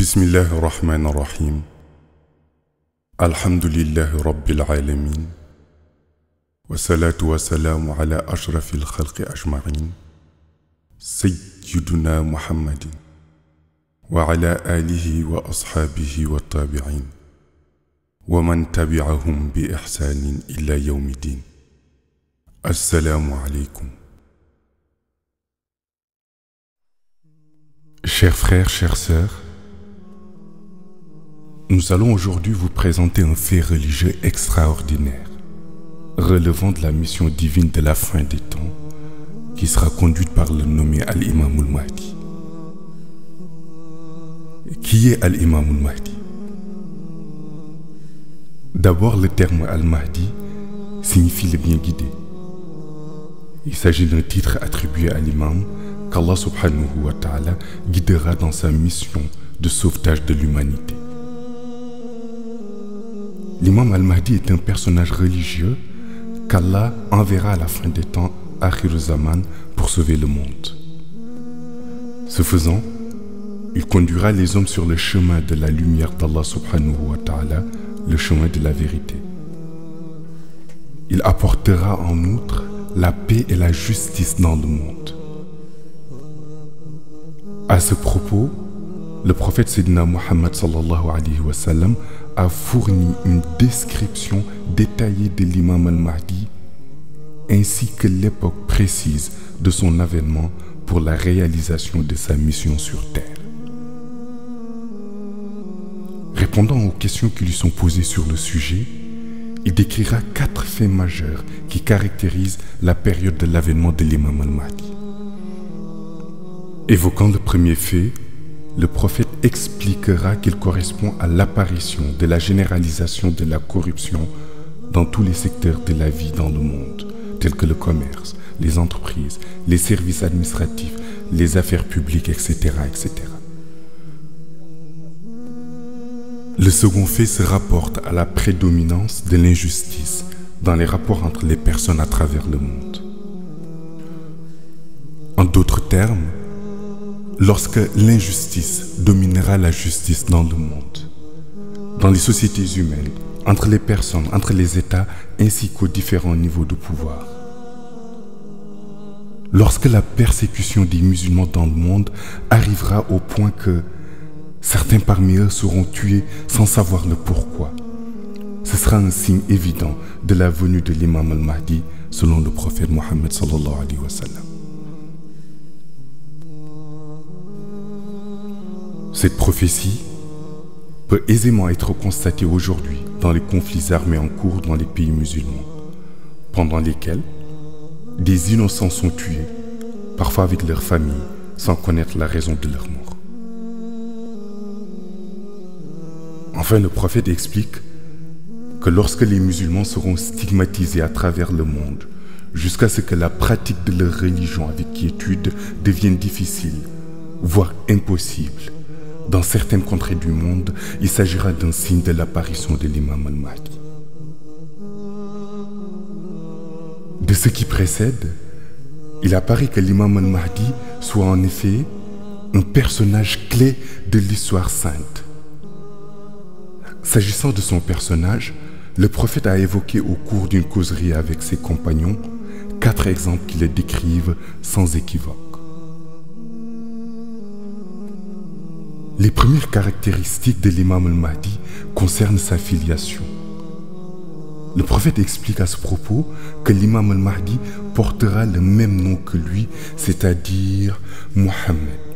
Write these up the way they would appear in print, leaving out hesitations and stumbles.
بسم الله الرحمن الرحيم. الحمد لله رب العالمين، والصلاة والسلام على أشرف الخلق أجمعين، سيدنا محمد وعلى آله وأصحابه والتابعين ومن تبعهم بإحسان إلى يوم الدين. السلام عليكم. Chers frères, chères sœurs, nous allons aujourd'hui vous présenter un fait religieux extraordinaire, relevant de la mission divine de la fin des temps, qui sera conduite par le nommé Al-Imam al-Mahdi. Qui est Al-Imam al-Mahdi? D'abord, le terme Al-Mahdi signifie le bien guidé. Il s'agit d'un titre attribué à l'imam qu'Allah subhanahu wa ta'ala guidera dans sa mission de sauvetage de l'humanité. L'imam al-Mahdi est un personnage religieux qu'Allah enverra à la fin des temps, Akhir Zaman, pour sauver le monde. Ce faisant, il conduira les hommes sur le chemin de la lumière d'Allah subhanahu wa ta'ala, le chemin de la vérité. Il apportera en outre la paix et la justice dans le monde. À ce propos, le prophète Sayyidina Muhammad sallallahu alayhi wa sallam a fourni une description détaillée de l'imam al-Mahdi ainsi que l'époque précise de son avènement pour la réalisation de sa mission sur terre. Répondant aux questions qui lui sont posées sur le sujet, il décrira 4 faits majeurs qui caractérisent la période de l'avènement de l'imam al-Mahdi. Évoquant le premier fait, le prophète expliquera qu'il correspond à l'apparition de la généralisation de la corruption dans tous les secteurs de la vie dans le monde, tels que le commerce, les entreprises, les services administratifs, les affaires publiques, etc., etc. Le second fait se rapporte à la prédominance de l'injustice dans les rapports entre les personnes à travers le monde. En d'autres termes, lorsque l'injustice dominera la justice dans le monde, dans les sociétés humaines, entre les personnes, entre les États, ainsi qu'aux différents niveaux de pouvoir. Lorsque la persécution des musulmans dans le monde arrivera au point que certains parmi eux seront tués sans savoir le pourquoi, ce sera un signe évident de la venue de l'imam al-Mahdi selon le prophète Mohammed sallallahu alayhi wa sallam. Cette prophétie peut aisément être constatée aujourd'hui dans les conflits armés en cours dans les pays musulmans, pendant lesquels des innocents sont tués, parfois avec leur famille, sans connaître la raison de leur mort. Enfin, le prophète explique que lorsque les musulmans seront stigmatisés à travers le monde, jusqu'à ce que la pratique de leur religion avec quiétude devienne difficile, voire impossible, dans certaines contrées du monde, il s'agira d'un signe de l'apparition de l'imam al-Mahdi. De ce qui précède, il apparaît que l'imam al-Mahdi soit en effet un personnage clé de l'histoire sainte. S'agissant de son personnage, le prophète a évoqué au cours d'une causerie avec ses compagnons 4 exemples qui le décrivent sans équivoque. Les premières caractéristiques de l'imam al-Mahdi concernent sa filiation. Le prophète explique à ce propos que l'imam al-Mahdi portera le même nom que lui, c'est-à-dire Mohammed.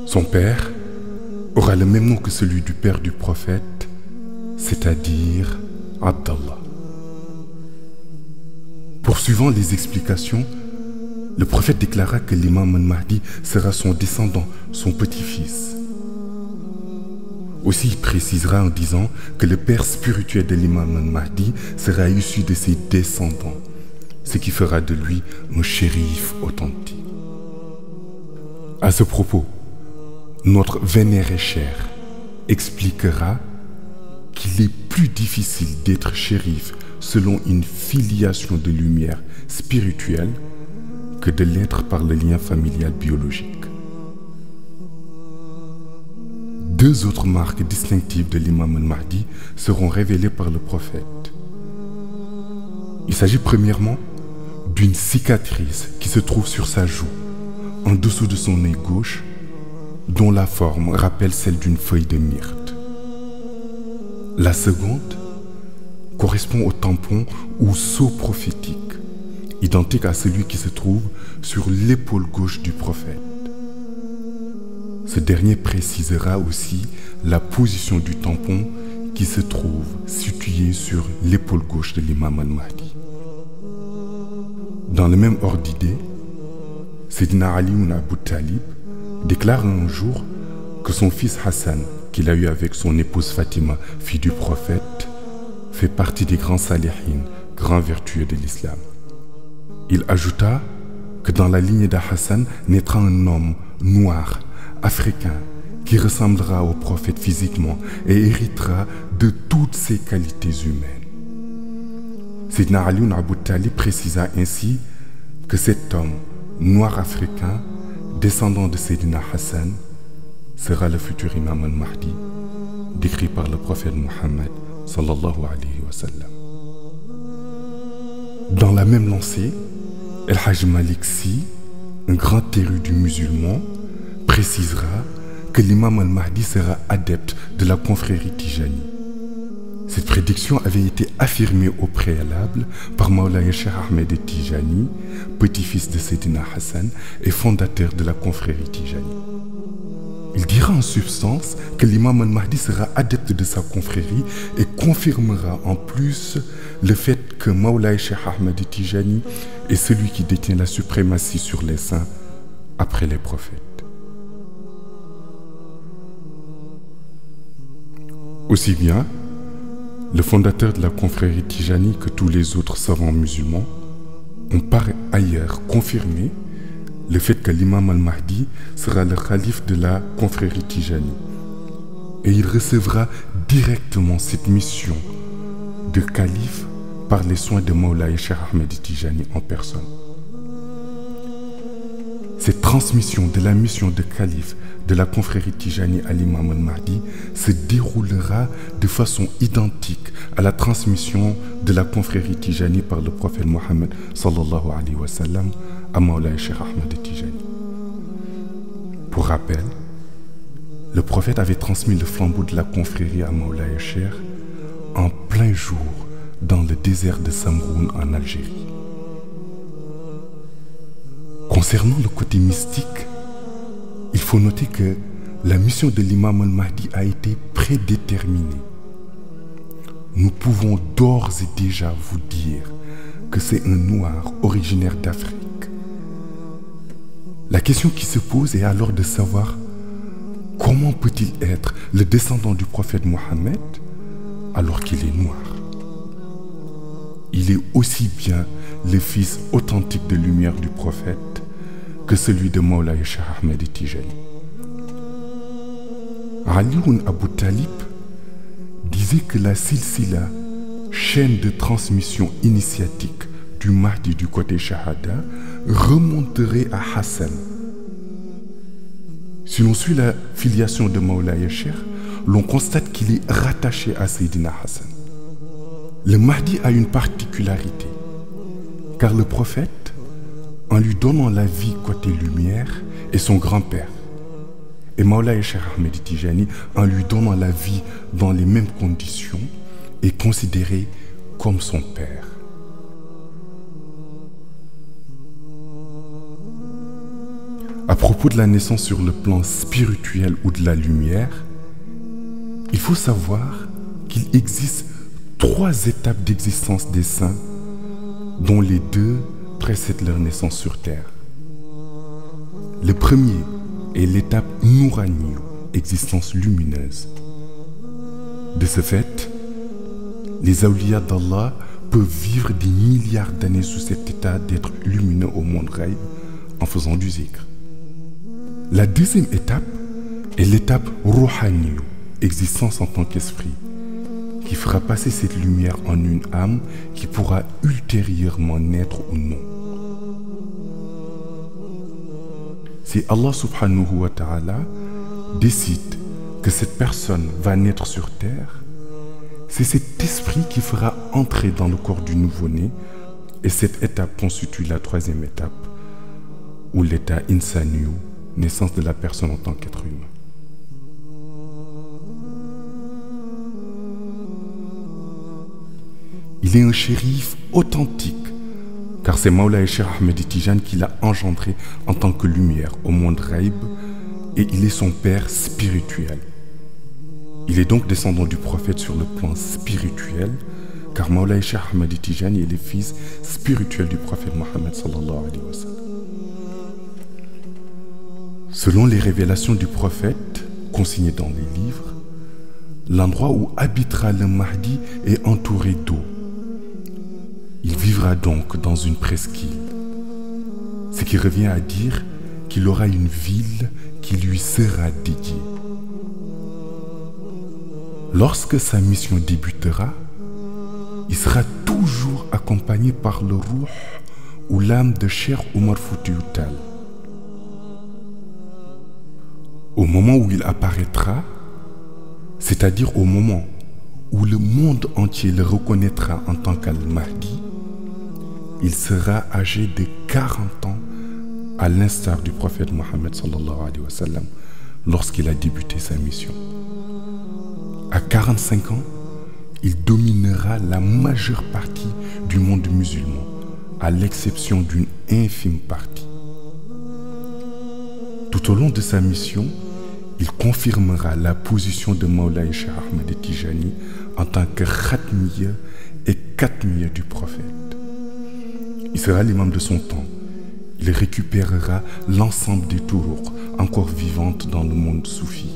Son père aura le même nom que celui du père du prophète, c'est-à-dire Abdallah. Poursuivant les explications, le prophète déclara que l'imam al-Mahdi sera son descendant, son petit-fils. Aussi, il précisera en disant que le père spirituel de l'imam al-Mahdi sera issu de ses descendants, ce qui fera de lui un shérif authentique. À ce propos, notre vénéré cher expliquera qu'il est plus difficile d'être shérif selon une filiation de lumière spirituelle que de l'être par le lien familial biologique. Deux autres marques distinctives de l'imam al-Mahdi seront révélées par le prophète. Il s'agit premièrement d'une cicatrice qui se trouve sur sa joue, en dessous de son œil gauche, dont la forme rappelle celle d'une feuille de myrte. La seconde correspond au tampon ou sceau prophétique, identique à celui qui se trouve sur l'épaule gauche du prophète. Ce dernier précisera aussi la position du tampon qui se trouve situé sur l'épaule gauche de l'imam al-Mahdi. Dans le même ordre d'idée, Sayyidina Ali ibn Abu Talib déclare un jour que son fils Hassan, qu'il a eu avec son épouse Fatima, fille du prophète, fait partie des grands salihin, grands vertueux de l'islam. Il ajouta que dans la lignée d'Hassan naîtra un homme noir, africain, qui ressemblera au prophète physiquement et héritera de toutes ses qualités humaines. Sayyidina Ali ibn Abu Talib précisa ainsi que cet homme noir africain, descendant de Sayyidina Hassan, sera le futur imam al-Mahdi, décrit par le prophète Mohammed sallallahu alayhi wa sallam. Dans la même lancée, El-Hajj Malik Sy, un grand érudit musulman, précisera que l'imam al-Mahdi sera adepte de la confrérie Tijani. Cette prédiction avait été affirmée au préalable par Mawlaya Cheikh Ahmed Tijani, petit-fils de Sayyidina Hassan et fondateur de la confrérie Tijani. Il dira en substance que l'imam al-Mahdi sera adepte de sa confrérie et confirmera en plus le fait que Mawlaya Cheikh Ahmed Tijani est celui qui détient la suprématie sur les saints après les prophètes. Aussi bien le fondateur de la confrérie Tijani que tous les autres savants musulmans ont par ailleurs confirmé le fait que l'imam al-Mahdi sera le calife de la confrérie Tijani et il recevra directement cette mission de calife par les soins de Mawlaya Cheikh Ahmed Tijani en personne. Cette transmission de la mission de calife de la confrérie Tijani à l'imam al-Mahdi se déroulera de façon identique à la transmission de la confrérie Tijani par le prophète Mohammed sallallahu alayhi wa sallam à Mawlaya Cheikh Ahmed Tijani. Pour rappel, le prophète avait transmis le flambeau de la confrérie à Mawlaya Cheikh en plein jour dans le désert de Samroun en Algérie. Concernant le côté mystique, il faut noter que la mission de l'imam al-Mahdi a été prédéterminée. Nous pouvons d'ores et déjà vous dire que c'est un noir originaire d'Afrique. La question qui se pose est alors de savoir comment peut-il être le descendant du prophète Mohammed alors qu'il est noir. Il est aussi bien le fils authentique de lumière du prophète que celui de Mawlaya Cheikh Ahmed Tijani. Ali ibn Abu Talib disait que la silsila, chaîne de transmission initiatique du Mahdi du côté Shahada, remonterait à Hassan. Si l'on suit la filiation de Mawlaya Cheikh, l'on constate qu'il est rattaché à Sayyidina Hassan. Le Mahdi a une particularité, car le prophète, en lui donnant la vie côté lumière, est son grand-père. Et Mawlaya Cheikh Ahmed Tijani, en lui donnant la vie dans les mêmes conditions, est considéré comme son père. À propos de la naissance sur le plan spirituel ou de la lumière, il faut savoir qu'il existe 3 étapes d'existence des saints, dont les 2 précèdent leur naissance sur terre. Le premier est l'étape Nourani, existence lumineuse. De ce fait, les awliyas d'Allah peuvent vivre des milliards d'années sous cet état d'être lumineux au monde ghaib en faisant du zikr. La deuxième étape est l'étape Rouhani, existence en tant qu'esprit, qui fera passer cette lumière en une âme qui pourra ultérieurement naître ou non. Si Allah subhanahu wa ta'ala décide que cette personne va naître sur terre, c'est cet esprit qui fera entrer dans le corps du nouveau-né, et cette étape constitue la troisième étape, ou l'état insaniyu, naissance de la personne en tant qu'être humain. Il est un shérif authentique, car c'est Mawlaï Cheikh Ahmed Tijani qui l'a engendré en tant que lumière au monde Raïb, et il est son père spirituel. Il est donc descendant du prophète sur le plan spirituel, car Mawlaï Cheikh Ahmed Tijani est le fils spirituel du prophète Mohammed sallallahu alayhi wa sallam. Selon les révélations du prophète, consignées dans les livres, l'endroit où habitera le Mahdi est entouré d'eau. Il vivra donc dans une presqu'île, ce qui revient à dire qu'il aura une ville qui lui sera dédiée. Lorsque sa mission débutera, il sera toujours accompagné par le Ruh ou l'âme de Cheikh Omar Foutiyou Tall. Au moment où il apparaîtra, c'est-à-dire au moment où le monde entier le reconnaîtra en tant qu'Al-Mahdi, il sera âgé de 40 ans, à l'instar du prophète Mohammed sallallahu alayhi wa sallam, lorsqu'il a débuté sa mission. À 45 ans, il dominera la majeure partie du monde musulman, à l'exception d'une infime partie. Tout au long de sa mission, il confirmera la position de Mawlaï Cheikh Ahmed Tijani en tant que khatmiya et katmiya du prophète. Il sera l'imam de son temps. Il récupérera l'ensemble des turuq encore vivantes dans le monde soufi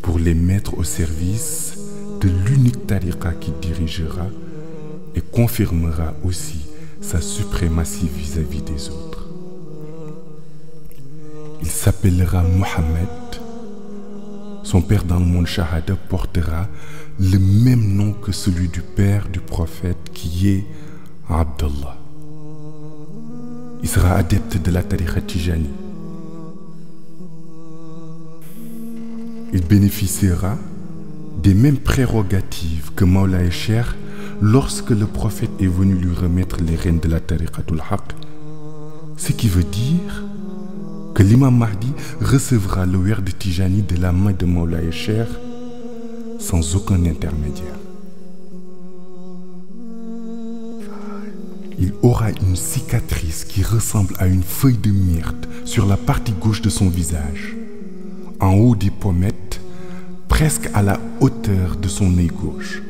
pour les mettre au service de l'unique tariqa qu'il dirigera et confirmera aussi sa suprématie vis-à-vis des autres. Il s'appellera Mohammed. Son père dans le monde Shahada portera le même nom que celui du père du prophète qui est Abdallah. Il sera adepte de la tariqa Tijani. Il bénéficiera des mêmes prérogatives que Mawlaï Cheikh lorsque le prophète est venu lui remettre les rênes de la tariqatul haq, ce qui veut dire que l'imam Mahdi recevra le werd Tijani de la main de Mawlaï Cheikh sans aucun intermédiaire. Il aura une cicatrice qui ressemble à une feuille de myrte sur la partie gauche de son visage, en haut des pommettes, presque à la hauteur de son œil gauche.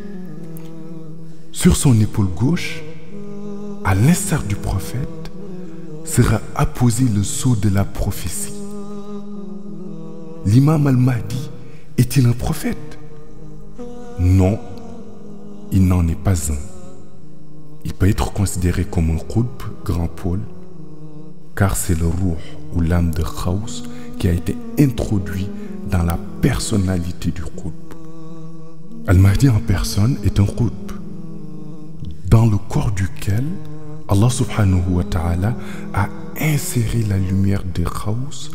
Sur son épaule gauche, à l'instar du prophète, sera apposé le sceau de la prophétie. L'imam al-Mahdi est-il un prophète? Non, il n'en est pas un. Il peut être considéré comme un qutb, grand pôle, car c'est le ruh ou l'âme de Khaous qui a été introduit dans la personnalité du qutb. Al-Mahdi en personne est un qutb, dans le corps duquel Allah subhanahu wa ta'ala a inséré la lumière de Khaous,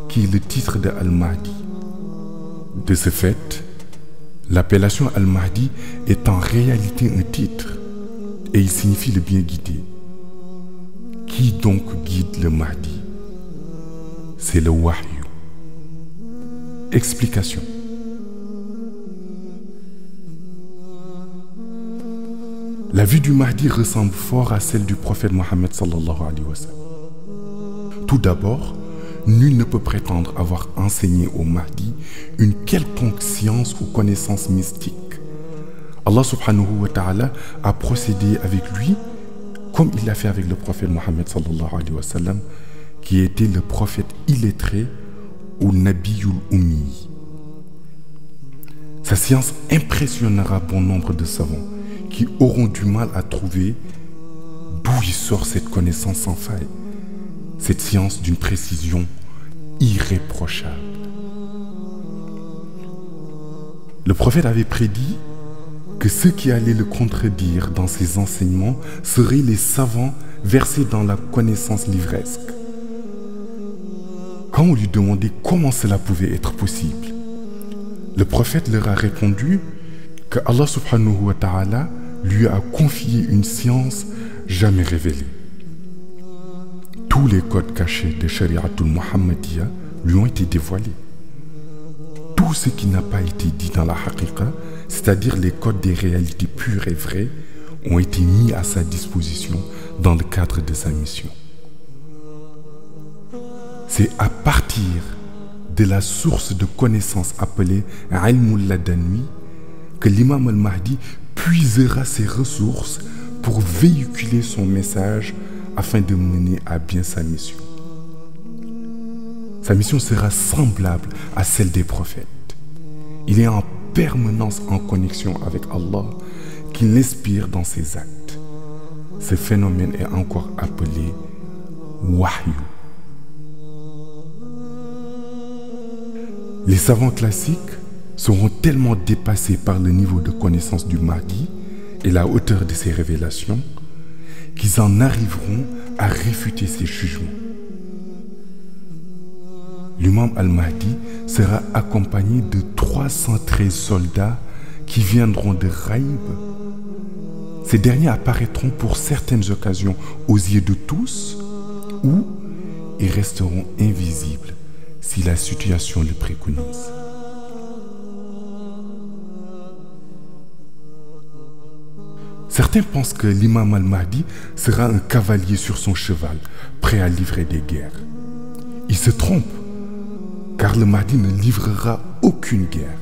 qui est le titre de Al-Mahdi. De ce fait, l'appellation Al-Mahdi est en réalité un titre, et il signifie le bien guidé. Qui donc guide le Mahdi? C'est le Wahyu. Explication. La vue du Mahdi ressemble fort à celle du prophète Mohammed sallallahu alayhi wa sallam. Tout d'abord, nul ne peut prétendre avoir enseigné au Mahdi une quelconque science ou connaissance mystique. Allah subhanahu wa ta'ala a procédé avec lui comme il l'a fait avec le prophète Mohammed sallallahu alayhi wa sallam, qui était le prophète illettré ou Nabiyul Ummi. Sa science impressionnera bon nombre de savants qui auront du mal à trouver d'où il sort cette connaissance sans faille, cette science d'une précision irréprochable. Le prophète avait prédit que ceux qui allaient le contredire dans ses enseignements seraient les savants versés dans la connaissance livresque. Quand on lui demandait comment cela pouvait être possible, Le prophète leur a répondu que Allah subhanahu wa ta'ala lui a confié une science jamais révélée. Tous les codes cachés de Shari'atul Muhammadiyya lui ont été dévoilés. Tout ce qui n'a pas été dit dans la haqiqa, c'est-à-dire les codes des réalités pures et vraies, ont été mis à sa disposition dans le cadre de sa mission. C'est à partir de la source de connaissances appelée Ilmul Ladani que l'imam al-Mahdi puisera ses ressources pour véhiculer son message afin de mener à bien sa mission. Sa mission sera semblable à celle des prophètes. Il est en permanence en connexion avec Allah qui l'inspire dans ses actes. Ce phénomène est encore appelé Wahyu. Les savants classiques seront tellement dépassés par le niveau de connaissance du Mahdi et la hauteur de ses révélations qu'ils en arriveront à réfuter ses jugements. L'imam al-Mahdi sera accompagné de 313 soldats qui viendront de Raïb. Ces derniers apparaîtront pour certaines occasions aux yeux de tous ou ils resteront invisibles si la situation le préconise. Certains pensent que l'imam al-Mahdi sera un cavalier sur son cheval, prêt à livrer des guerres. Ils se trompent, car le Mahdi ne livrera aucune guerre.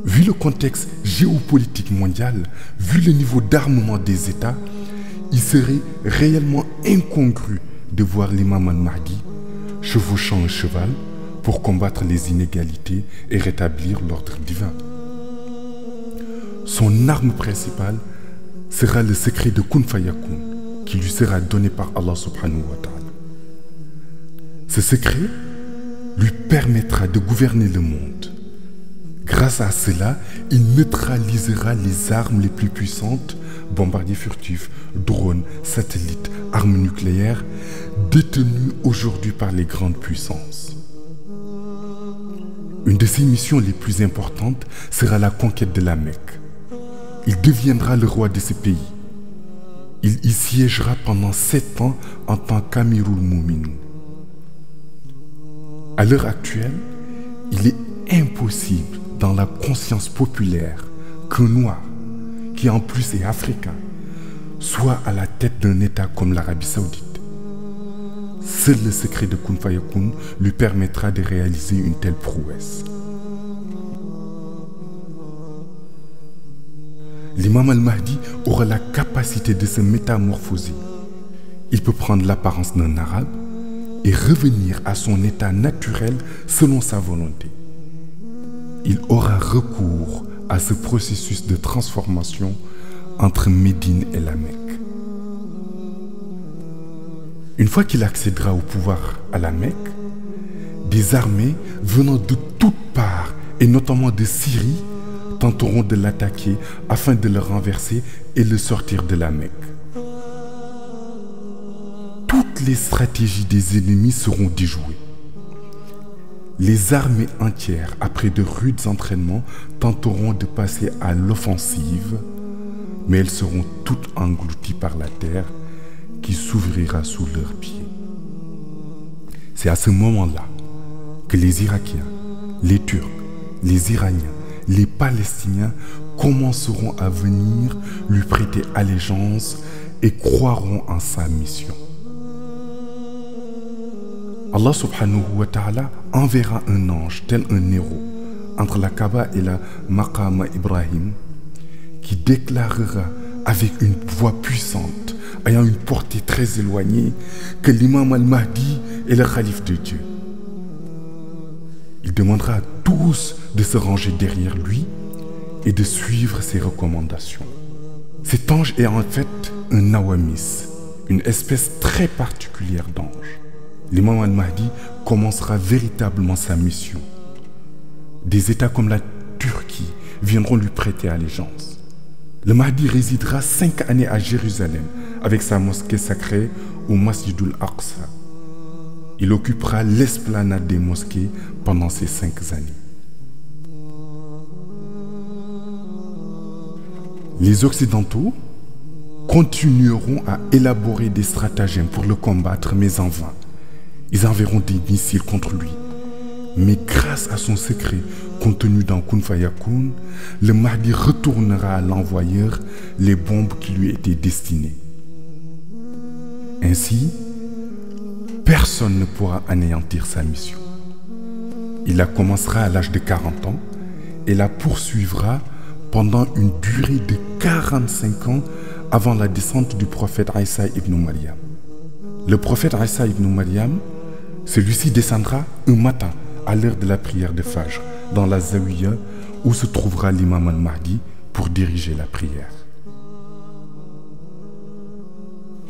Vu le contexte géopolitique mondial, vu le niveau d'armement des États, il serait réellement incongru de voir l'imam al-Mahdi chevauchant un cheval pour combattre les inégalités et rétablir l'ordre divin. Son arme principale sera le secret de Kun Fayakun qui lui sera donné par Allah subhanahu wa ta'ala. Ce secret lui permettra de gouverner le monde. Grâce à cela, il neutralisera les armes les plus puissantes, bombardiers furtifs, drones, satellites, armes nucléaires, détenues aujourd'hui par les grandes puissances. Une de ses missions les plus importantes sera la conquête de la Mecque. Il deviendra le roi de ce pays. Il y siégera pendant 7 ans en tant qu'Amirul Mu'minin. À l'heure actuelle, il est impossible dans la conscience populaire qu'un noir, qui en plus est africain, soit à la tête d'un État comme l'Arabie Saoudite. Seul le secret de Kun Fayakun lui permettra de réaliser une telle prouesse. L'imam al-Mahdi aura la capacité de se métamorphoser. Il peut prendre l'apparence d'un arabe et revenir à son état naturel selon sa volonté. Il aura recours à ce processus de transformation entre Médine et la Mecque. Une fois qu'il accédera au pouvoir à la Mecque, des armées venant de toutes parts, et notamment de Syrie, tenteront de l'attaquer afin de le renverser et le sortir de la Mecque. Toutes les stratégies des ennemis seront déjouées. Les armées entières, après de rudes entraînements, tenteront de passer à l'offensive, mais elles seront toutes englouties par la terre qui s'ouvrira sous leurs pieds. C'est à ce moment-là que les Irakiens, les Turcs, les Iraniens, les Palestiniens commenceront à venir lui prêter allégeance et croiront en sa mission. Allah subhanahu wa ta'ala enverra un ange tel un héros entre la Kaaba et la Maqama Ibrahim qui déclarera avec une voix puissante, ayant une portée très éloignée, que l'imam al-Mahdi est le calife de Dieu. Il demandera à tous de se ranger derrière lui et de suivre ses recommandations. Cet ange est en fait un nawamis, une espèce très particulière d'ange. L'imam al-Mahdi commencera véritablement sa mission. Des États comme la Turquie viendront lui prêter allégeance. Le Mahdi résidera 5 années à Jérusalem avec sa mosquée sacrée au Masjidul Aqsa. Il occupera l'esplanade des mosquées pendant ces 5 années. Les Occidentaux continueront à élaborer des stratagèmes pour le combattre, mais en vain. Ils enverront des missiles contre lui. Mais grâce à son secret contenu dans Kun Fayakun, le Mahdi retournera à l'envoyeur les bombes qui lui étaient destinées. Ainsi, personne ne pourra anéantir sa mission. Il la commencera à l'âge de 40 ans et la poursuivra pendant une durée de 45 ans avant la descente du prophète Isa ibn Maryam. Le prophète Isa ibn Maryam, celui-ci descendra un matin à l'heure de la prière de Fajr dans la Zawiya où se trouvera l'imam al-Mahdi pour diriger la prière.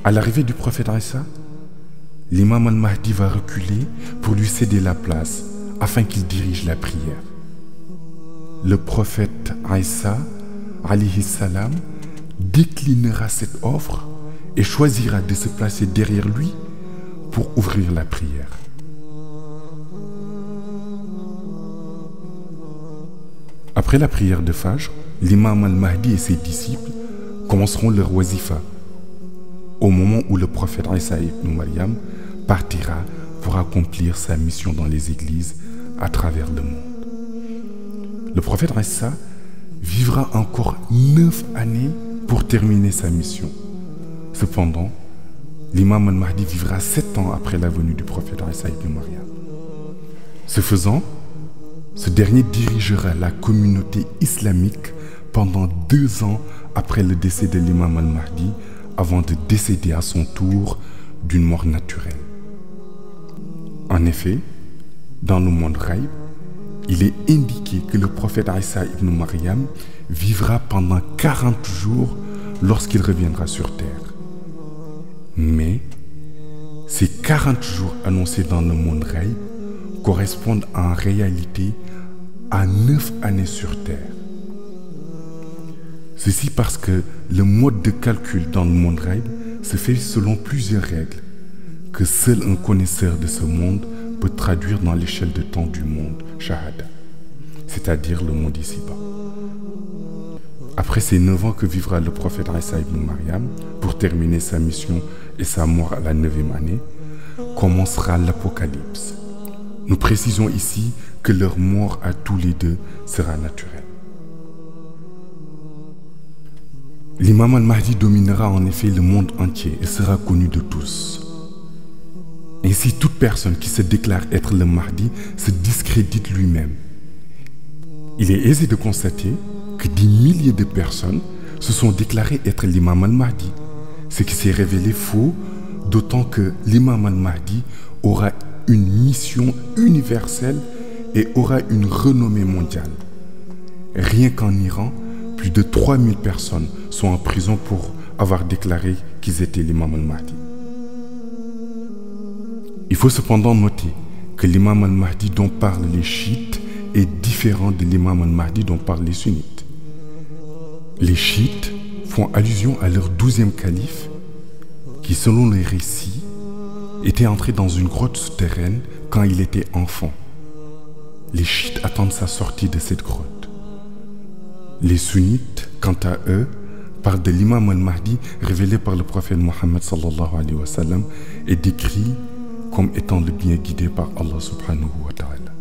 À l'arrivée du prophète Isa, l'imam al-Mahdi va reculer pour lui céder la place afin qu'il dirige la prière. Le prophète Isa, alayhi salam, déclinera cette offre et choisira de se placer derrière lui pour ouvrir la prière. Après la prière de Fajr, l'imam al-Mahdi et ses disciples commenceront leur wazifa au moment où le prophète Isa ibn Maryam partira pour accomplir sa mission dans les églises à travers le monde. Le prophète Isa vivra encore 9 années pour terminer sa mission. Cependant, l'imam al-Mahdi vivra 7 ans après la venue du prophète Isa ibn Maryam. Ce faisant, ce dernier dirigera la communauté islamique pendant 2 ans après le décès de l'imam al-Mahdi avant de décéder à son tour d'une mort naturelle. En effet, dans le monde Ghaib, il est indiqué que le prophète Isa ibn Maryam vivra pendant 40 jours lorsqu'il reviendra sur terre. Mais ces 40 jours annoncés dans le monde Ghaib correspondent en réalité à 9 années sur terre. Ceci parce que le mode de calcul dans le monde Ghaib se fait selon plusieurs règles que seul un connaisseur de ce monde peut traduire dans l'échelle de temps du monde Shahada, c'est-à-dire le monde ici-bas. Après ces 9 ans que vivra le prophète Isa ibn Maryam pour terminer sa mission et sa mort à la 9e année, commencera l'Apocalypse. Nous précisons ici que leur mort à tous les deux sera naturelle. L'imam al-Mahdi dominera en effet le monde entier et sera connu de tous. Ainsi, toute personne qui se déclare être le Mahdi se discrédite lui-même. Il est aisé de constater que des milliers de personnes se sont déclarées être l'imam al-Mahdi, ce qui s'est révélé faux, d'autant que l'imam al-Mahdi aura une mission universelle et aura une renommée mondiale. Rien qu'en Iran, plus de 3000 personnes sont en prison pour avoir déclaré qu'ils étaient l'imam al-Mahdi. Il faut cependant noter que l'imam al-Mahdi dont parlent les chiites est différent de l'imam al-Mahdi dont parlent les sunnites. Les chiites font allusion à leur 12e calife qui, selon les récits, était entré dans une grotte souterraine quand il était enfant. Les chiites attendent sa sortie de cette grotte. Les sunnites, quant à eux, parlent de l'imam al-Mahdi révélé par le prophète Mohammed sallallahu alayhi wa sallam et décrit comme étant le bien guidé par Allah subhanahu wa ta'ala.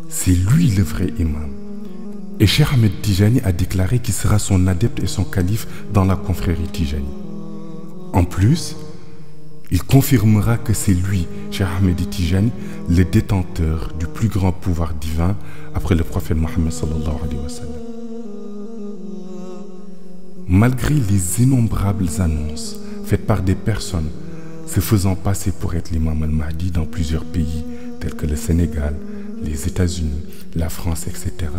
C'est lui le vrai imam. Et Cheikh Ahmed Tijani a déclaré qu'il sera son adepte et son calife dans la confrérie Tijani. En plus, il confirmera que c'est lui, Cheikh Ahmed Tijani, le détenteur du plus grand pouvoir divin après le prophète Mohammed sallallahu alayhi wa sallam. Malgré les innombrables annonces faites par des personnes se faisant passer pour être l'imam al-Mahdi dans plusieurs pays tels que le Sénégal, les États-Unis, la France, etc.,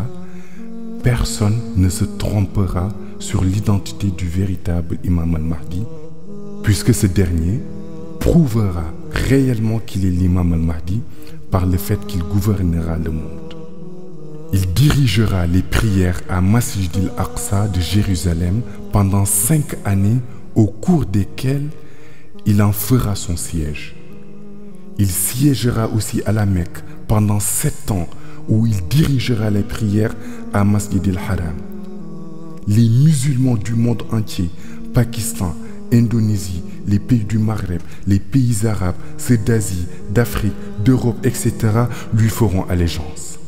personne ne se trompera sur l'identité du véritable imam al-Mahdi, puisque ce dernier prouvera réellement qu'il est l'imam al-Mahdi par le fait qu'il gouvernera le monde. Il dirigera les prières à Masjid al-Aqsa de Jérusalem pendant 5 années au cours desquelles il en fera son siège. Il siégera aussi à la Mecque pendant 7 ans où il dirigera les prières à Masjid al-Haram. les musulmans du monde entier, Pakistan, Indonésie, les pays du Maghreb, les pays arabes, ceux d'Asie, d'Afrique, d'Europe, etc. lui feront allégeance.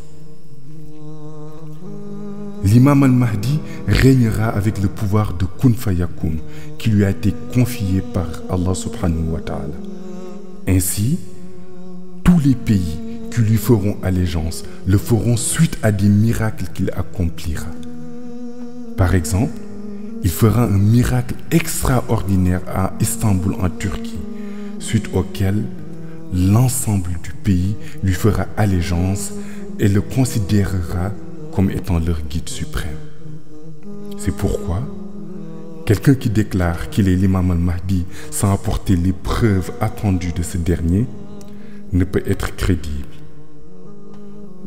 L'imam al-Mahdi régnera avec le pouvoir de Kun Fayakun qui lui a été confié par Allah subhanahu wa ta'ala. Ainsi, tous les pays qui lui feront allégeance le feront suite à des miracles qu'il accomplira. Par exemple, il fera un miracle extraordinaire à Istanbul en Turquie, suite auquel l'ensemble du pays lui fera allégeance et le considérera comme étant leur guide suprême. C'est pourquoi quelqu'un qui déclare qu'il est l'imam al-Mahdi sans apporter les preuves attendues de ce dernier ne peut être crédible.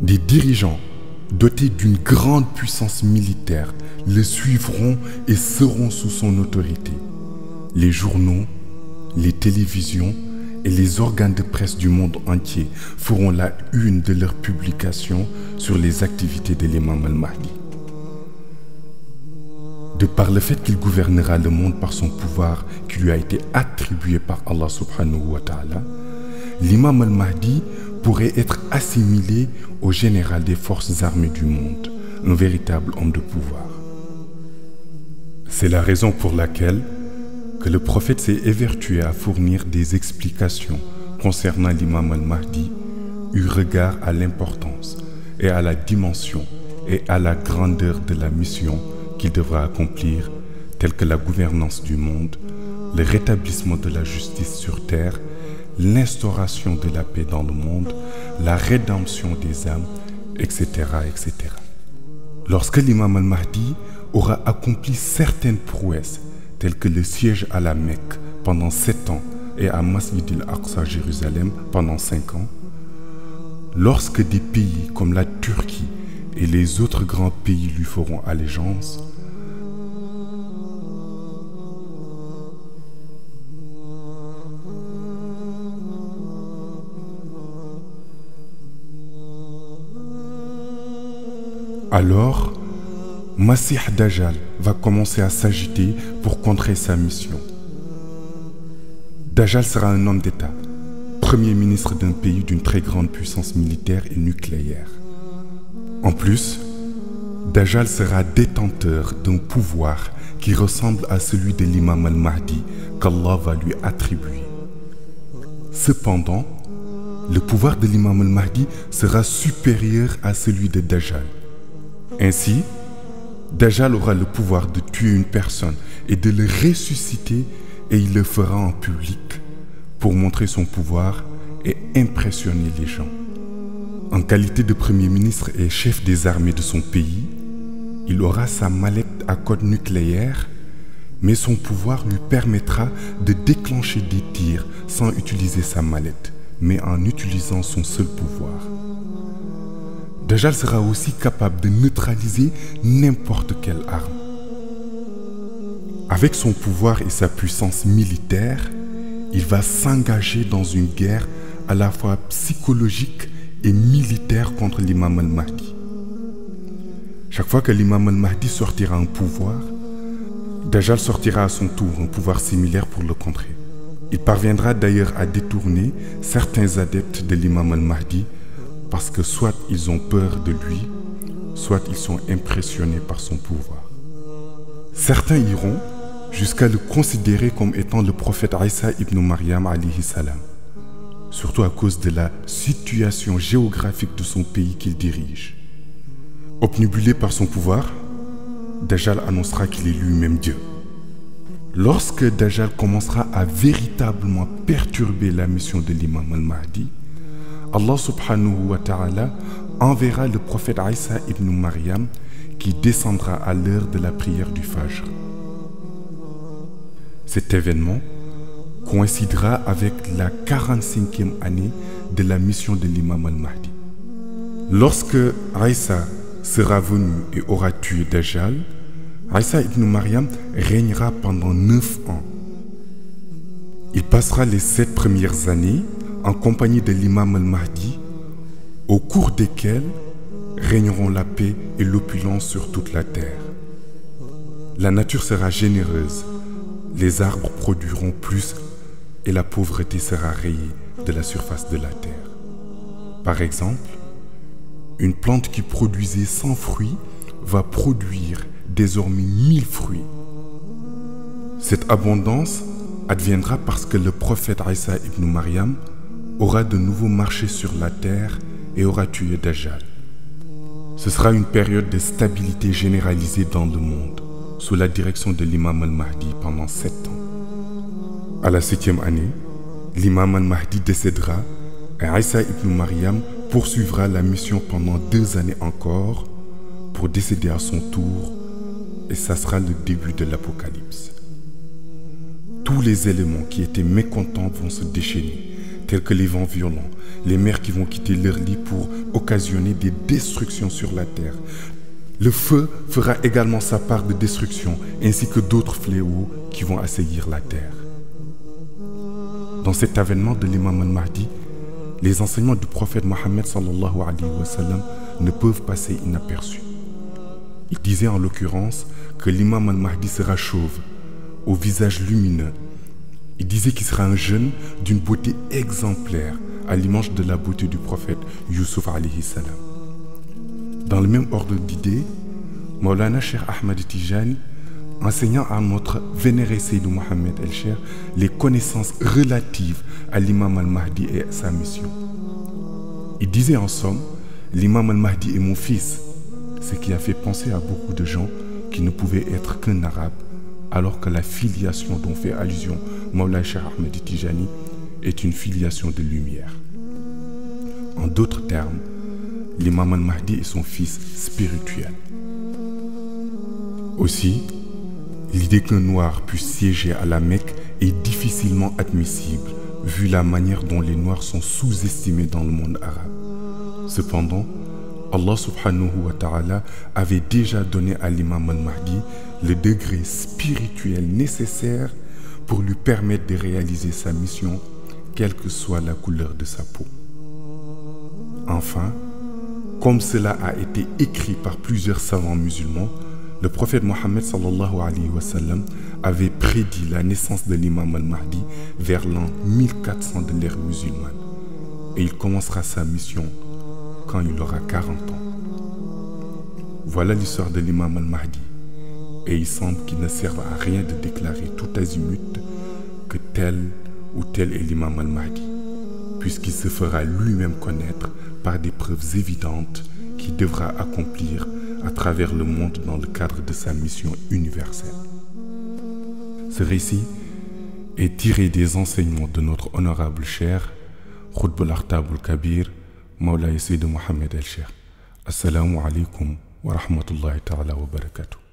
Des dirigeants dotés d'une grande puissance militaire le suivront et seront sous son autorité. Les journaux, les télévisions et les organes de presse du monde entier feront la une de leurs publications sur les activités de l'imam al-Mahdi. De par le fait qu'il gouvernera le monde par son pouvoir qui lui a été attribué par Allah subhanahu wa ta'ala, l'imam al-Mahdi pourrait être assimilé au général des forces armées du monde, un véritable homme de pouvoir. C'est la raison pour laquelle que le prophète s'est évertué à fournir des explications concernant l'imam al-Mahdi eu regard à l'importance et à la dimension et à la grandeur de la mission qu'il devra accomplir, telle que la gouvernance du monde, le rétablissement de la justice sur terre, l'instauration de la paix dans le monde, la rédemption des âmes, etc., etc. Lorsque l'imam al-Mahdi aura accompli certaines prouesses, telles que le siège à la Mecque pendant 7 ans et à Masjid al-Aqsa à Jérusalem pendant 5 ans, lorsque des pays comme la Turquie et les autres grands pays lui feront allégeance, alors Masih Dajjal va commencer à s'agiter pour contrer sa mission. Dajjal sera un homme d'État, premier ministre d'un pays d'une très grande puissance militaire et nucléaire. En plus, Dajjal sera détenteur d'un pouvoir qui ressemble à celui de l'imam al-Mahdi qu'Allah va lui attribuer. Cependant, le pouvoir de l'imam al-Mahdi sera supérieur à celui de Dajjal. Ainsi, Dajjal aura le pouvoir de tuer une personne et de le ressusciter, et il le fera en public pour montrer son pouvoir et impressionner les gens. En qualité de premier ministre et chef des armées de son pays, il aura sa mallette à code nucléaire, mais son pouvoir lui permettra de déclencher des tirs sans utiliser sa mallette, mais en utilisant son seul pouvoir. Dajjal sera aussi capable de neutraliser n'importe quelle arme. Avec son pouvoir et sa puissance militaire, il va s'engager dans une guerre à la fois psychologique et militaire contre l'imam al-Mahdi. Chaque fois que l'imam al-Mahdi sortira un pouvoir, Dajjal sortira à son tour un pouvoir similaire pour le contrer. Il parviendra d'ailleurs à détourner certains adeptes de l'imam al-Mahdi parce que soit ils ont peur de lui, soit ils sont impressionnés par son pouvoir. Certains iront jusqu'à le considérer comme étant le prophète Isa ibn Maryam alayhi salam, surtout à cause de la situation géographique de son pays qu'il dirige. Obnubilé par son pouvoir, Dajjal annoncera qu'il est lui-même Dieu. Lorsque Dajjal commencera à véritablement perturber la mission de l'imam al-Mahdi, Allah subhanahu wa ta'ala enverra le prophète Isa ibn Maryam qui descendra à l'heure de la prière du Fajr. Cet événement coïncidera avec la 45e année de la mission de l'imam al-Mahdi. Lorsque Isa sera venu et aura tué Dajjal, Isa ibn Maryam régnera pendant 9 ans. Il passera les 7 premières années en compagnie de l'imam al-Mahdi, au cours desquelles régneront la paix et l'opulence sur toute la terre. La nature sera généreuse, les arbres produiront plus et la pauvreté sera rayée de la surface de la terre. Par exemple, une plante qui produisait 100 fruits va produire désormais 1000 fruits. Cette abondance adviendra parce que le prophète Isa ibn Maryam aura de nouveau marché sur la terre et aura tué Dajjal. Ce sera une période de stabilité généralisée dans le monde, sous la direction de l'imam al-Mahdi pendant 7 ans. À la 7e année, l'imam al-Mahdi décédera et Isa ibn Maryam poursuivra la mission pendant 2 années encore pour décéder à son tour, et ça sera le début de l'Apocalypse. Tous les éléments qui étaient mécontents vont se déchaîner, tels que les vents violents, les mers qui vont quitter leur lit pour occasionner des destructions sur la terre. Le feu fera également sa part de destruction, ainsi que d'autres fléaux qui vont assaillir la terre. Dans cet avènement de l'imam al-Mahdi, les enseignements du prophète Mohammed sallallahu alayhi wa sallam ne peuvent passer inaperçus. Il disait en l'occurrence que l'imam al-Mahdi sera chauve, au visage lumineux. Il disait qu'il sera un jeune d'une beauté exemplaire, à l'image de la beauté du prophète Yusuf alayhi salam. Dans le même ordre d'idées, Maulana Cheikh Ahmed Tijani, enseignant à notre vénéré Seydou Mohamed El-Cheikh les connaissances relatives à l'imam al-Mahdi et à sa mission. Il disait en somme, l'imam al-Mahdi est mon fils, ce qui a fait penser à beaucoup de gens qui ne pouvaient être qu'un arabe, alors que la filiation dont fait allusion Maulana Cheikh Ahmed Tijani est une filiation de lumière. En d'autres termes, l'imam al-Mahdi est son fils spirituel. Aussi, l'idée qu'un noir puisse siéger à la Mecque est difficilement admissible, vu la manière dont les noirs sont sous-estimés dans le monde arabe. Cependant, Allah subhanahu wa ta'ala avait déjà donné à l'imam al-Mahdi le degré spirituel nécessaire pour lui permettre de réaliser sa mission, quelle que soit la couleur de sa peau. Enfin, comme cela a été écrit par plusieurs savants musulmans, le prophète Mohammed sallallahu alayhi wa sallam avait prédit la naissance de l'imam al-Mahdi vers l'an 1400 de l'ère musulmane. Et il commencera sa mission quand il aura 40 ans. Voilà l'histoire de l'imam al-Mahdi. Et il semble qu'il ne serve à rien de déclarer tout azimut que tel ou tel est l'imam al-Mahdi, puisqu'il se fera lui-même connaître par des preuves évidentes qu'il devra accomplir à travers le monde dans le cadre de sa mission universelle. Ce récit est tiré des enseignements de notre honorable cher Khutb al-Akhtab al-Kabir, Mawlaya Seydou Mohamed El-Cheikh. Assalamu alaikum wa rahmatullahi ta'ala wa barakatuh.